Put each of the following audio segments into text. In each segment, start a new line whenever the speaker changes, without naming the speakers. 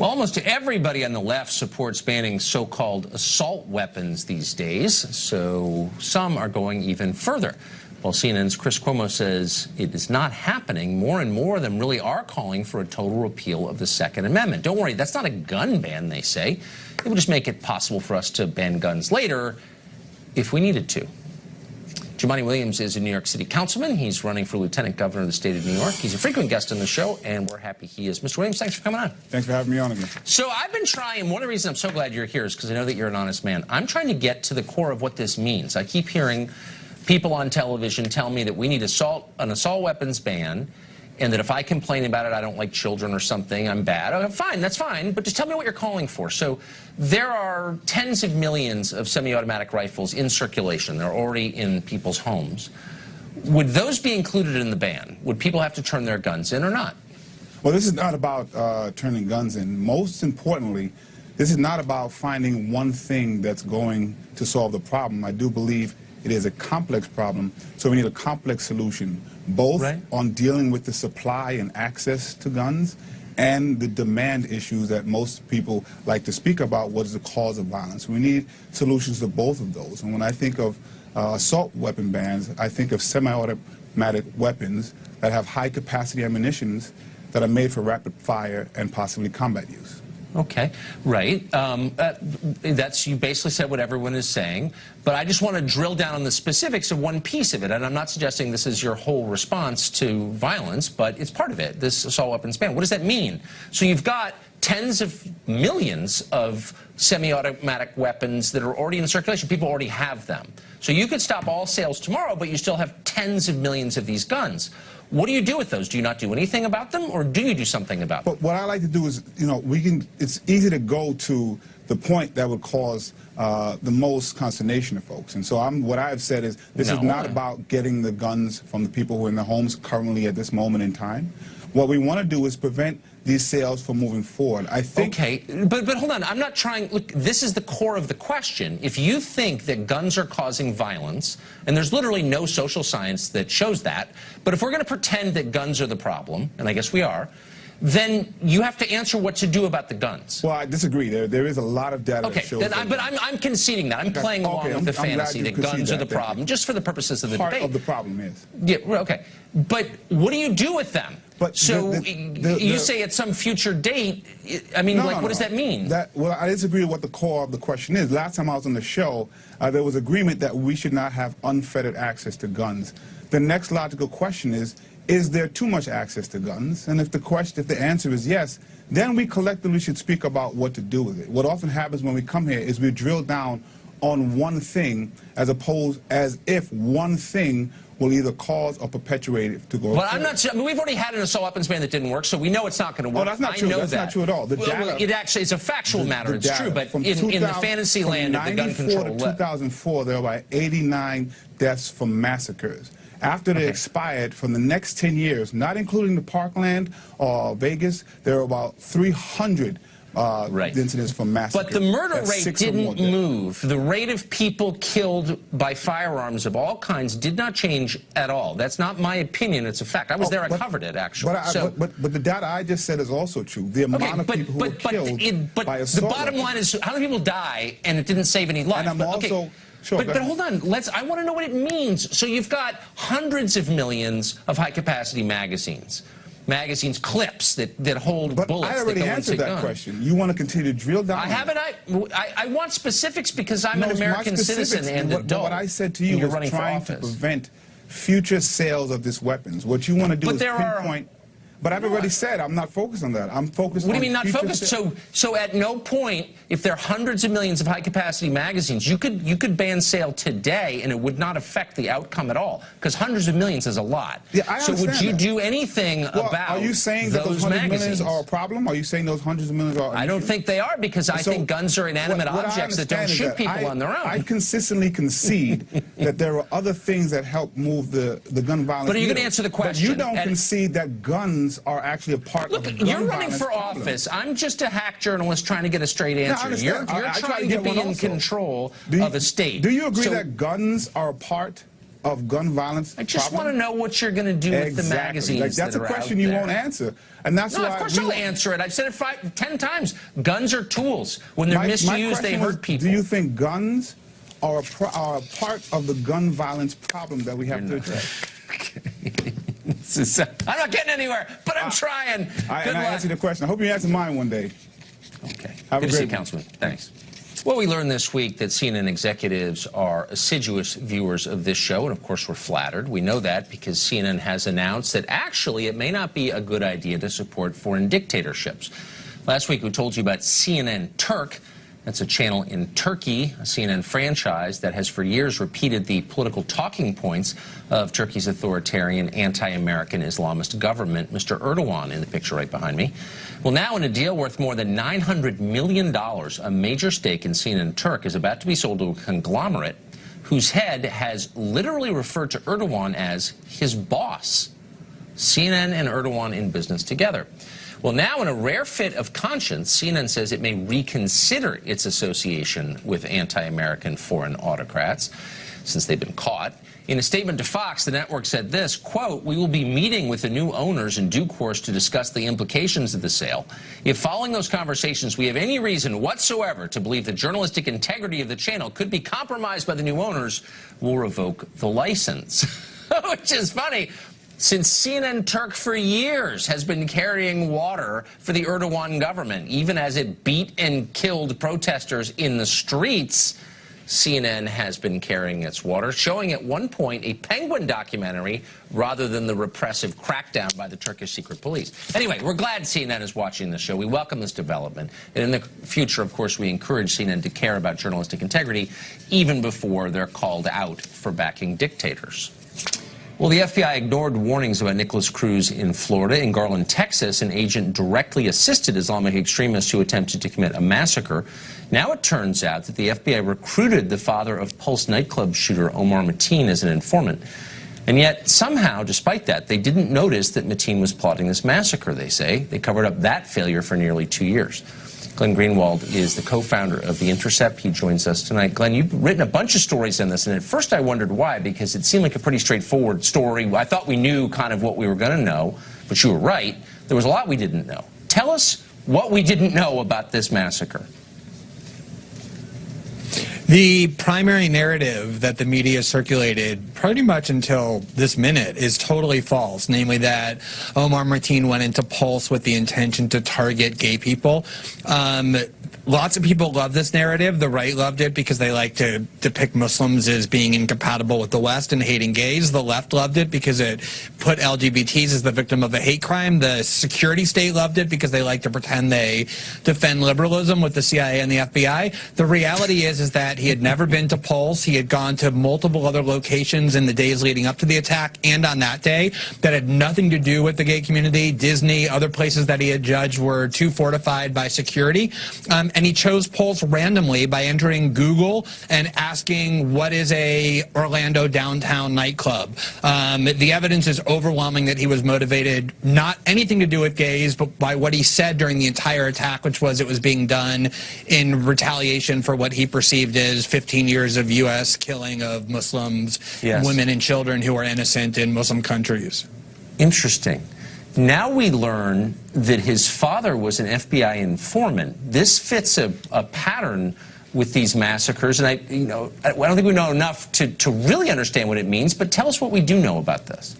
Well, almost everybody on the left supports banning so-called assault weapons these days, so some are going even further. Well, CNN's Chris Cuomo says it is not happening. More and more of them really are calling for a total repeal of the Second Amendment. Don't worry, that's not a gun ban, they say. It would just make it possible for us to ban guns later if we needed to. Jumaane Williams is a New York City councilman. He's running for lieutenant governor of the state of New York. He's a frequent guest on the show, and we're happy he is. Mr. Williams, thanks for coming on.
Thanks for having me on again.
So I've been trying, one of the reasons I'm so glad you're here is because I know that you're an honest man. I'm trying to get to the core of what this means. I keep hearing people on television tell me that we need an assault weapons ban, and that if I complain about it, I don't like children or something, I'm bad. Oh, fine, that's fine, but just tell me what you're calling for. So there are tens of millions of semi-automatic rifles in circulation. They're already in people's homes. Would those be included in the ban? Would people have to turn their guns in or not?
Well, this is not about turning guns in. Most importantly, this is not about finding one thing that's going to solve the problem. I do believe it is a complex problem, so we need a complex solution, both on dealing with the supply and access to guns and the demand issues that most people like to speak about. What is the cause of violence? We need solutions to both of those. And when I think of assault weapon bans, I think of semi-automatic weapons that have high-capacity ammunitions that are made for rapid fire and possibly combat use.
Okay, right. You basically said what everyone is saying, but I just want to drill down on the specifics of one piece of it, and I'm not suggesting this is your whole response to violence, but it's part of it, this assault weapons ban. What does that mean? So you've got tens of millions of semi-automatic weapons that are already in circulation. People already have them. So you could stop all sales tomorrow, but you still have tens of millions of these guns. What do you do with those? Do you not do anything about them, or do you do something about them?
But what I like to do is, it's easy to go to the point that would cause the most consternation to folks. And so what I've said is this is not about getting the guns from the people who are in their homes currently at this moment in time. What we want to do is prevent these sales from moving forward. I think.
Okay, but hold on. I'm not trying. Look, this is the core of the question. If you think that guns are causing violence, and there's literally no social science that shows that, but if we're going to pretend that guns are the problem, and I guess we are, then you have to answer what to do about the guns.
Well, I disagree. There is a lot of data that shows that.
But I'm conceding that. I'm playing along with the fantasy that guns are the problem, just for the purposes of the debate.
Part of the problem is.
Yeah, okay. But what do you do with them?
But
so you say at some future date, I mean, what does that mean?
Well, I disagree with what the core of the question is. Last time I was on the show, there was agreement that we should not have unfettered access to guns. The next logical question is there too much access to guns? And if the answer is yes, then we collectively should speak about what to do with it. What often happens when we come here is we drill down on one thing as if one thing will either cause or perpetuate it to go.
But I'm not sure. I mean, we've already had an assault weapons ban that didn't work, so we know it's not going to work.
Well, that's not true. That's not true at all. The data,
it actually is a factual matter. It's true, but in the fantasy land of the gun control.
From 2004, there were about 89 deaths from massacres. After they expired, from the next 10 years, not including the Parkland or Vegas, there were about 300 incidents from massacres.
But the murder rate didn't move. The rate of people killed by firearms of all kinds did not change at all. That's not my opinion. It's a fact. I was there. I covered it, actually.
But the data I just said is also true. The amount of people who were killed by assault.
The bottom line is how many people die, and it didn't save any lives.
And I'm also... Sure,
but hold on. I want to know what it means. So you've got hundreds of millions of high-capacity magazines. Clips that hold bullets.
I already answered that question. You want to continue to drill down?
I haven't. I want specifics because I'm an American citizen and adult.
What I said to you was trying to prevent future sales of these weapons. What you want to do is pinpoint. But I've already said I'm not focused on that. I'm focused on...
What do you mean not focused? So at no point, if there are hundreds of millions of high-capacity magazines, you could ban sale today and it would not affect the outcome at all, because hundreds of millions is a lot.
Yeah, I
so would you do anything about
Are you saying that those hundreds of millions are a problem? Are you saying those hundreds of millions are an issue?
I don't think they are, because I think guns are inanimate objects that don't shoot people on their own.
I consistently concede that there are other things that help move the gun violence.
But are you going to answer the question?
But you don't concede that guns are actually a part of the gun
You're running for
problem.
office. I'm just a hack journalist trying to get a straight answer.
No,
you're trying to be in control of a state.
Do you agree that guns are a part of gun violence
I just want to know what you're going to do with the magazines.
Like, that's
that
a
are
question
out
you
there.
won't answer, and that's
No,
why.
of course I'll answer it. I've said it 10 times. Guns are tools. When they're misused, they hurt people.
Do you think guns are a part of the gun violence problem that we have to address?
I'm not getting anywhere, but I'm trying. Good luck.
I answered the question. I hope you answer mine one day.
Okay.
Have
Good
a
to see
great
you, Councilman. Thanks. Well, we learned this week that CNN executives are assiduous viewers of this show, and of course we're flattered. We know that because CNN has announced that actually it may not be a good idea to support foreign dictatorships. Last week we told you about CNN Turk. That's a channel in Turkey, a CNN franchise that has for years repeated the political talking points of Turkey's authoritarian, anti-American Islamist government. Mr. Erdogan in the picture right behind me. Well, now in a deal worth more than $900 million, a major stake in CNN Turk is about to be sold to a conglomerate whose head has literally referred to Erdogan as his boss. CNN and Erdogan in business together. Well, now in a rare fit of conscience, CNN says it may reconsider its association with anti-American foreign autocrats since they've been caught. In a statement to Fox, the network said this, quote, "We will be meeting with the new owners in due course to discuss the implications of the sale. If following those conversations we have any reason whatsoever to believe the journalistic integrity of the channel could be compromised by the new owners, we'll revoke the license." Which is funny. Since CNN Turk for years has been carrying water for the Erdogan government, even as it beat and killed protesters in the streets, CNN has been carrying its water, showing at one point a Penguin documentary rather than the repressive crackdown by the Turkish secret police. Anyway, we're glad CNN is watching the show. We welcome this development. And in the future, of course, we encourage CNN to care about journalistic integrity even before they're called out for backing dictators. Well, the FBI ignored warnings about Nicholas Cruz in Florida. In Garland, Texas, an agent directly assisted Islamic extremists who attempted to commit a massacre. Now it turns out that the FBI recruited the father of Pulse nightclub shooter Omar Mateen as an informant. And yet, somehow, despite that, they didn't notice that Mateen was plotting this massacre, they say. They covered up that failure for nearly 2 years. Glenn Greenwald is the co-founder of The Intercept. He joins us tonight. Glenn, you've written a bunch of stories on this, and at first I wondered why, because it seemed like a pretty straightforward story. I thought we knew kind of what we were going to know, but you were right. There was a lot we didn't know. Tell us what we didn't know about this massacre.
The primary narrative that the media circulated pretty much until this minute is totally false, namely that Omar Mateen went into Pulse with the intention to target gay people. Lots of people love this narrative. The right loved it because they like to depict Muslims as being incompatible with the West and hating gays. The left loved it because it put LGBTs as the victim of a hate crime. The security state loved it because they like to pretend they defend liberalism with the CIA and the FBI. The reality is that he had never been to Pulse. He had gone to multiple other locations in the days leading up to the attack and on that day that had nothing to do with the gay community. Disney, other places that he had judged were too fortified by security. And he chose Pulse randomly by entering Google and asking, what is a Orlando downtown nightclub? The evidence is overwhelming that he was motivated, not anything to do with gays, but by what he said during the entire attack, which was it was being done in retaliation for what he perceived as 15 years of U.S. killing of Muslims,
yes,
women and children who are innocent in Muslim countries.
Interesting. Now we learn that his father was an FBI informant. This fits a pattern with these massacres, and I don't think we know enough to really understand what it means, but tell us what we do know about this.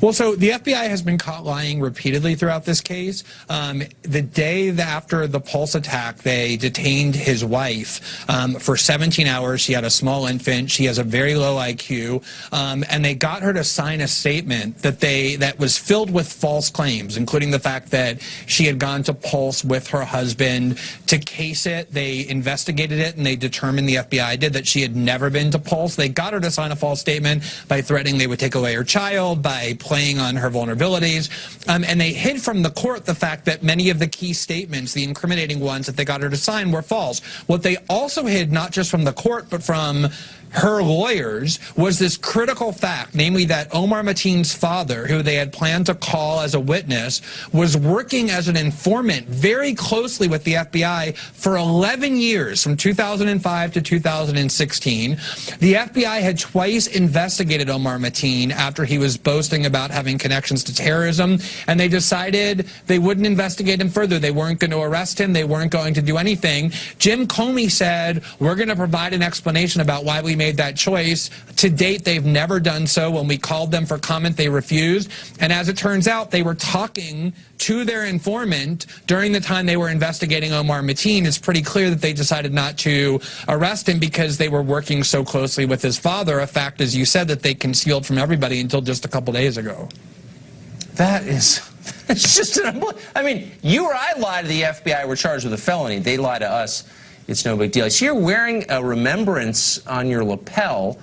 Well, so the FBI has been caught lying repeatedly throughout this case. The day after the Pulse attack, they detained his wife for 17 hours. She had a small infant. She has a very low IQ. And they got her to sign a statement that was filled with false claims, including the fact that she had gone to Pulse with her husband to case it. They investigated it, and they determined, the FBI did, that she had never been to Pulse. They got her to sign a false statement by threatening they would take away her child, by playing on her vulnerabilities, and they hid from the court the fact that many of the key statements, the incriminating ones that they got her to sign, were false. What they also hid, not just from the court, but from her lawyers, was this critical fact, namely that Omar Mateen's father, who they had planned to call as a witness, was working as an informant very closely with the FBI for 11 years, from 2005 to 2016. The FBI had twice investigated Omar Mateen after he was boasting about having connections to terrorism, and they decided they wouldn't investigate him further. They weren't going to arrest him. They weren't going to do anything. Jim Comey said, we're going to provide an explanation about why we made that choice. To date, they've never done so. When we called them for comment, they refused. And as it turns out, they were talking to their informant during the time they were investigating Omar Mateen. It's pretty clear that they decided not to arrest him because they were working so closely with his father, a fact, as you said, that they concealed from everybody until just a couple days ago.
That is... It's just I mean, you or I lie to the FBI, we're charged with a felony. They lie to us. It's no big deal. I see you're wearing a remembrance on your lapel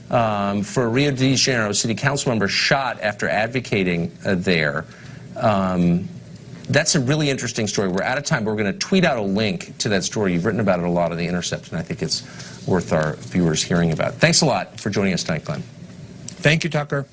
for a Rio de Janeiro City Council member shot after advocating there. That's a really interesting story. We're out of time, but we're going to tweet out a link to that story. You've written about it a lot on The Intercept, and I think it's worth our viewers hearing about. Thanks a lot for joining us tonight, Glenn.
Thank you, Tucker.